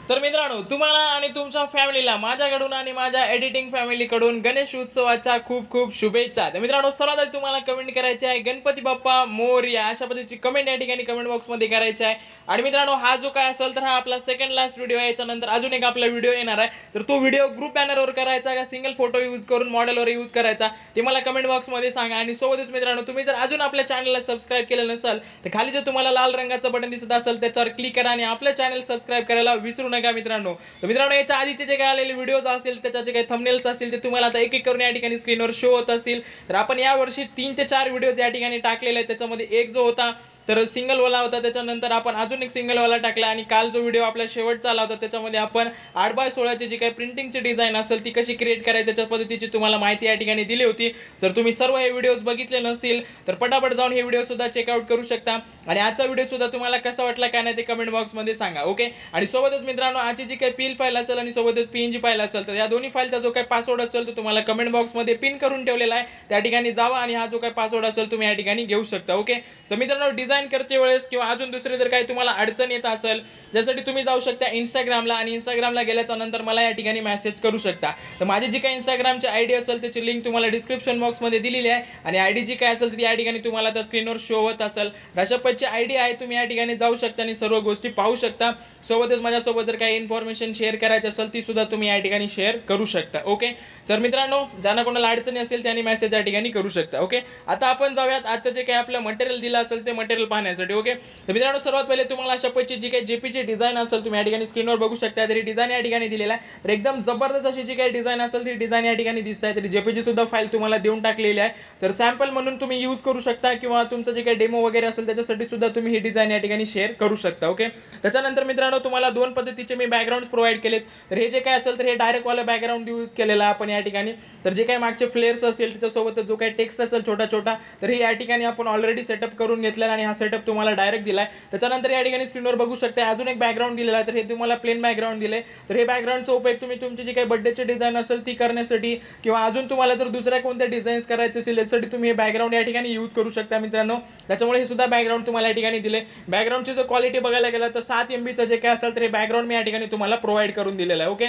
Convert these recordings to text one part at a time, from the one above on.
तर मित्रांनो, तुम्हाला आणि तुमच्या फॅमिलीला माझ्याकडून आणि माझ्या एडिटिंग फॅमिलीकडून गणेश उत्सवाच्या खूप खूप शुभेच्छा। तर मित्रांनो, सर्वात आधी तुम्हाला कमेंट करायची आहे गणपती बाप्पा मोरया अशा पद्धतीची कमेंट या ठिकाणी कमेंट बॉक्समध्ये करायची आहे। आणि मित्रांनो, हा जो काय असेल तर हा आपला सेकंड लास्ट व्हिडिओ आहे। याच्यानंतर अजून एक आपला व्हिडिओ येणार आहे, तर तो व्हिडिओ ग्रुप बॅनरवर करायचा का सिंगल फोटो यूज करून मॉडेलवर यूज करायचा ते मला कमेंट बॉक्समध्ये सांगा। आणि सोबतच मित्रांनो, तुम्ही जर अजून आपल्या चॅनलला सबस्क्राइब केलं नसेल तर खाली जे तुम्हाला लाल रंगाचं बटन दिसत असेल त्याच्यावर क्लिक करा आणि आपल्या चॅनल सबस्क्राइब करायला विसरू नका मित्रांनो। तर मित्रांनो, याच्या आधीचे जे काही आलेले व्हिडिओज असतील त्याचे जे काही थंबनेल्स असतील ते तुम्हाला आता एक एक करून या ठिकाणी स्क्रीनवर शो होत असतील। तर आपण या वर्षी 3 ते 4 व्हिडिओज या ठिकाणी टाकलेले आहेत। त्याच्यामध्ये एक जो होता तर सिंगल वाला होता, त्याच्यानंतर आपण अजून एक सिंगल वाला टाकला आणि काल जो व्हिडिओ आपला शेवटचा आला होता त्याच्यामध्ये आपण 8x16 ची जी काही प्रिंटिंगची डिझाइन असेल ती कशी क्रिएट करायची त्याच्या पद्धतीची तुम्हाला माहिती या ठिकाणी दिली होती। जर तुम्ही सर्व हे व्हिडिओज बघितले नसतील तर पटापट जाऊन हे व्हिडिओ सुद्धा चेकआउट करू शकता। आणि आजचा व्हिडिओ सुद्धा तुम्हाला कसा वाटला काय नाही ते कमेंट बॉक्समध्ये सांगा, ओके। आणि सोबतच मित्रांनो, आजची जी काही पीएल फाईल असेल आणि सोबतच पीएनजी फाईल असेल तर या दोन्ही फाईलचा जो काही पासवर्ड असेल तो तुम्हाला कमेंट बॉक्समध्ये पिन करून ठेवलेला आहे, त्या ठिकाणी जावा आणि हा जो काही पासवर्ड असेल तुम्ही या ठिकाणी घेऊ शकता, ओके। सो मित्रांनो, डिझाइन करते वेळेस किंवा अजून दुसरे जर काही तुम्हाला अडचण येत असेल त्यासाठी तुम्ही जाऊ शकता इंस्टाग्रामला आणि इंस्टाग्रामला गेल्याच्या नंतर मला या ठिकाणी मेसेज करू शकता। तर माझी जी काही इंस्टाग्रामची आयडी असेल त्याची लिंक तुम्हाला डिस्क्रिप्शन बॉक्समध्ये दिलेली आहे आणि आयडी जी काय असेल ती या ठिकाणी तुम्हाला त्या स्क्रीनवर शो होत असेल। रशापतची आयडी आहे, तुम्ही या ठिकाणी जाऊ शकता आणि सर्व गोष्टी पाहू शकता। सोबतच माझ्यासोबत जर काही इन्फॉर्मेशन शेअर करायची असेल ती सुद्धा तुम्ही या ठिकाणी शेअर करू शकता, ओके। तर मित्रांनो, ज्यांना कोणाला अडचणी असेल त्यांनी मेसेज या ठिकाणी करू शकता, ओके। आता आपण जाऊयात आजचं जे काही आपलं मटेरियल दिलं असेल ते मटेरियल पाहण्यासाठी, ओके। तर मित्रांनो, सर्वात पहिले तुम्हाला अशा पद्धतीची जी काही जेपीची डिझाइन असेल तुम्ही या ठिकाणी स्क्रीनवर बघू शकता। तरी डिझाइन या ठिकाणी दिलेला आहे, तर एकदम जबरदस्त अशी जी काही डिझाइन असेल ती डिझाइन या ठिकाणी दिसत आहे। तरी जेपीची सुद्धा फाईल तुम्हाला देऊन टाकलेली आहे, तर सॅम्पल म्हणून तुम्ही यूज करू शकता किंवा तुमचं जे काही डेमो वगैरे असेल त्याच्यासाठी सुद्धा तुम्ही ही डिझाइन या ठिकाणी शेअर करू शकता, ओके। त्याच्यानंतर मित्रांनो, तुम्हाला दोन पद्धतीचे मी बॅकग्राऊंड्स प्रोव्हाइड केलेत। तर हे जे काय असेल तर हे डायरेक्ट वाला बॅकग्राऊंड यूज केलेला आपण या ठिकाणी। तर जे काही मागचे फ्लेअर्स असतील त्याच्यासोबत जो काही टेक्स्ट असेल छोटा छोटा तर हे या ठिकाणी आपण ऑलरेडी सेटअप करून घेतलेला आणि हा सेटअप तुम्हाला डायरेक्ट दिलाय। त्याच्यानंतर या ठिकाणी स्क्रीनवर बघू शकता अजून एक बॅकग्राऊंड दिलेला आहे, तर हे तुम्हाला प्लेन बॅकग्राऊंड दिले। तर हे बॅकग्राऊंडचा उपयोग तुम्ही तुमची जी काही बर्थडेची डिझाइन असेल ती करण्यासाठी किंवा अजून तुम्हाला जर दुसऱ्या कोणत्या डिझाईन्स करायचे असेल त्यासाठी तुम्ही हे बॅकग्राऊंड या ठिकाणी यूज करू शकता मित्रांनो। त्याच्यामुळे हे सुद्धा बॅकग्राऊंड तुम्हाला या ठिकाणी दिले। बॅकग्राऊंडची जर क्वालिटी बघायला गेला तर 7 MB जे काय असेल तर हे बॅकग्राऊंड मी या ठिकाणी तुम्हाला प्रोव्हाइड करून दिलेलं आहे, ओके।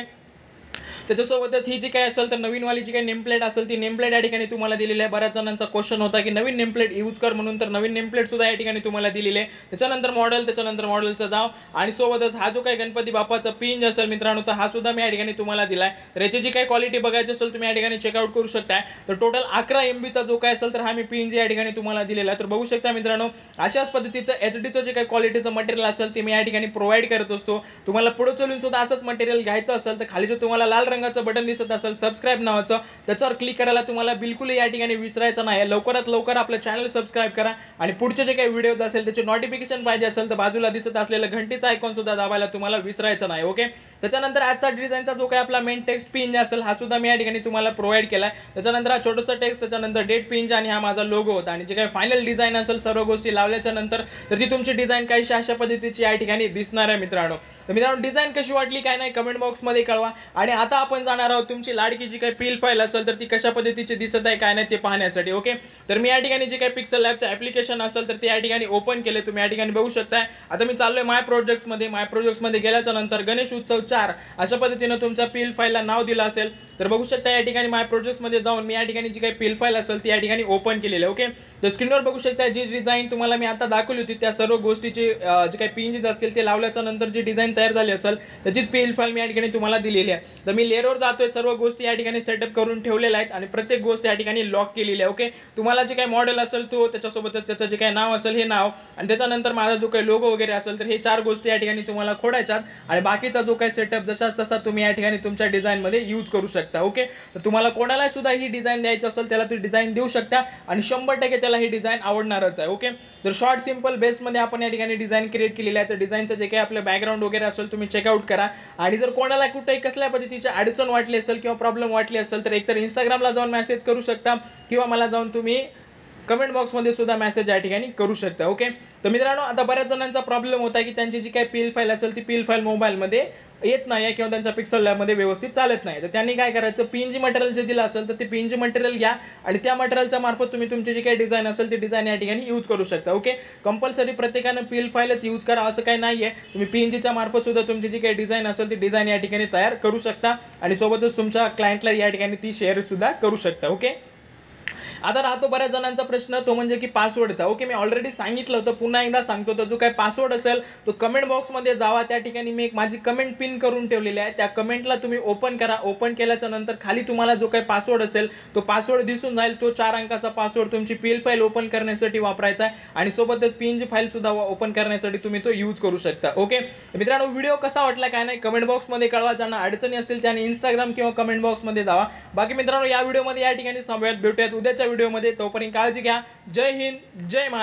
त्याच्यासोबतच ही जी काय असेल तर नवीनवाली जी काही नेम प्लेट असेल ती नेम प्लेट या ठिकाणी तुम्हाला दिलेली आहे। बऱ्याच जणांचा क्वेश्चन होता की नवीन नेम प्लेट यूज कर म्हणून, तर नवीन नेम प्लेट सुद्धा या ठिकाणी तुम्हाला दिलेली आहे। त्याच्यानंतर मॉडेलचं जाव आणि सोबतच हा जो काही गणपती बाप्पाचा पिंज असेल मित्रांनो तर हा सुद्धा मी या ठिकाणी तुम्हाला दिलाय। तर याची जी काही क्वालिटी बघायची असेल तुम्ही या ठिकाणी चेकआउट करू शकता। तर टोटल 11 MB चा जो काय असेल तर हा मी पिंज या ठिकाणी तुम्हाला दिलेला आहे। तर बघू शकता मित्रांनो, अशाच पद्धतीचं एचडीचं जे काही क्वालिटीचं मटेरियल असेल ते मी या ठिकाणी प्रोव्हाइड करत असतो। तुम्हाला पुढे चलून सुद्धा असंच मटेरियल घ्यायचं असेल तर खाली जो तुम्हाला लाल रंगाचं बटन दिसत असेल सबस्क्राइब नावाचं त्याच्यावर क्लिक करायला तुम्हाला बिलकुल या ठिकाणी विसरायचं नाही। लवकरात लवकर आपलं चॅनल सबस्क्राइब करा आणि पुढचे जे काही व्हिडिओज असेल त्याचे नोटिफिकेशन पाहिजे असेल तर बाजूला दिसत असलेलं घंटीचा आयकॉन सुद्धा दाबायला तुम्हाला विसरायचं नाही, ओके। त्याच्यानंतर आजचा डिझाईनचा जो काही आपला मेन टेक्स्ट पिंज असेल हा सुद्धा मी या ठिकाणी तुम्हाला प्रोव्हाइड केलाय। त्याच्यानंतर हा छोटासा टेक्स्ट, त्याच्यानंतर डेट पिंज आणि हा माझा लोगो होता। आणि जे काही फायनल डिझाइन असेल सर्व गोष्टी लावल्याच्या नंतर तर ती तुमची डिझाइन काहीशी अशा पद्धतीची या ठिकाणी दिसणार आहे मित्रांनो। तर मित्रांनो, डिझाइन कशी वाटली काय नाही कमेंट बॉक्समध्ये कळवा। आणि आता आपण जाणार आहोत तुमची लाडकी जी काही पील फाईल असेल तर ती कशा पद्धतीची दिसत आहे काय नाही ते पाहण्यासाठी, ओके। तर मी या ठिकाणी जे काही पिक्सल लॅबचं ॲप्लिकेशन असेल तर ते या ठिकाणी ओपन केले, तुम्ही या ठिकाणी बघू शकता। आता मी चाललोय माय प्रोजेक्ट्समध्ये गेल्याच्या नंतर गणेश उत्सव 4 अशा पद्धतीने तुमच्या पील फाईलला नाव दिलं असेल तर बघू शकता या ठिकाणी माय प्रोजेक्ट्समध्ये जाऊन मी या ठिकाणी जी काही पील फाईल असेल ती या ठिकाणी ओपन केलेली आहे, ओके। तर स्क्रीनवर बघू शकता जी डिझाइन तुम्हाला मी आता दाखवली होती त्या सर्व गोष्टीची जे काही पिंजेस असतील ते लावल्याच्या नंतर जी डिझाइन तयार झाली असेल त्याचीच पील फाईल मी या ठिकाणी तुम्हाला दिलेली आहे। तर मी लेअरवर जातोय, सर्व गोष्टी या ठिकाणी सेटअप करून ठेवलेल्या आहेत आणि प्रत्येक गोष्ट या ठिकाणी लॉक केलेली आहे, ओके। तुम्हाला जे काही मॉडेल असेल तो त्याच्यासोबतच त्याचं जे काही नाव असेल हे नाव आणि त्याच्यानंतर माझा जो काही लोगो वगैरे असेल तर हे 4 गोष्टी या ठिकाणी तुम्हाला खोडायच्यात आणि बाकीचा जो काही सेटअप जशाच तसा तुम्ही या ठिकाणी तुमच्या डिझाइनमध्ये यूज करू शकता, ओके। तर तुम्हाला कोणाला सुद्धा ही डिझाइन द्यायची असेल त्याला ती डिझाइन देऊ शकता आणि 100% त्याला ही डिझाइन आवडणारच आहे, ओके। तर शॉर्ट सिंपल बेसमध्ये आपण या ठिकाणी डिझाइन क्रिएट केलेली आहे। तर डिझाइनचं जे काही आपलं बॅकग्राऊंड वगैरे असेल तुम्ही चेकआउट करा आणि जर कोणाला कुठेही कसल्या पद्धतीची अडचण वाटली असेल किंवा प्रॉब्लेम वाटली असेल तर एकतर इंस्टाग्रामला जाऊन मेसेज करू शकता किंवा मला जाऊन तुम्ही कमेंट बॉक्समध्ये सुद्धा मेसेज या ठिकाणी करू शकता. ओके, तर मित्रांनो आता बऱ्याच जणांचा प्रॉब्लेम होता की त्यांची जी काही PL फाईल असेल ती PL फाईल मोबाईलमध्ये येत नाही किंवा त्यांच्या पिक्सल लॅबमध्ये व्यवस्थित चालत नाही. तर त्यांनी काय करायचं, PNG मटेरियल जे दिलं असेल तर ते PNG मटेरियल घ्या आणि त्या मटेरियलच्या मार्फत तुम्ही तुमची जी काही डिझाईन असेल ती डिझाईन या ठिकाणी यूज करू शकता. ओके, कंपल्सरी प्रत्येकानं PL फाईलच यूज करा असं काही नाही आहे. तुम्ही PNGच्या मार्फत सुद्धा तुमची जी काही डिझाईन असेल ती डिझाईन या ठिकाणी तयार करू शकता आणि सोबतच तुमच्या क्लायंटला या ठिकाणी ती शेअर सुद्धा करू शकता. ओके, आता राहतो बऱ्याच जणांचा प्रश्न तो म्हणजे की पासवर्डचा. ओके, मी ऑलरेडी सांगितलं होतं, पुन्हा एकदा सांगतो. तो जो काही पासवर्ड असेल तो कमेंट बॉक्समध्ये जावा, त्या ठिकाणी मी एक माझी कमेंट पिन करून ठेवलेली आहे. त्या कमेंटला तुम्ही ओपन करा. ओपन केल्याच्या नंतर खाली तुम्हाला जो काही पासवर्ड असेल तो पासवर्ड दिसून जाईल. तो 4 अंकाचा पासवर्ड तुमची PL फाईल ओपन करण्यासाठी वापरायचा आहे आणि सोबतच PNG फाईल सुद्धा ओपन करण्यासाठी तुम्ही तो यूज करू शकता. ओके मित्रांनो, व्हिडिओ कसा वाटला काय नाही कमेंट बॉक्समध्ये कळवा. ज्यांना अडचणी असतील त्याने इंस्टाग्राम किंवा कमेंट बॉक्समध्ये जावा. बाकी मित्रांनो या व्हिडिओमध्ये या ठिकाणी भेटूयात उद्याच्या व्हिडिओमध्ये. तोपर्यंत काळजी घ्या. जय हिंद, जय महाराष्ट्र.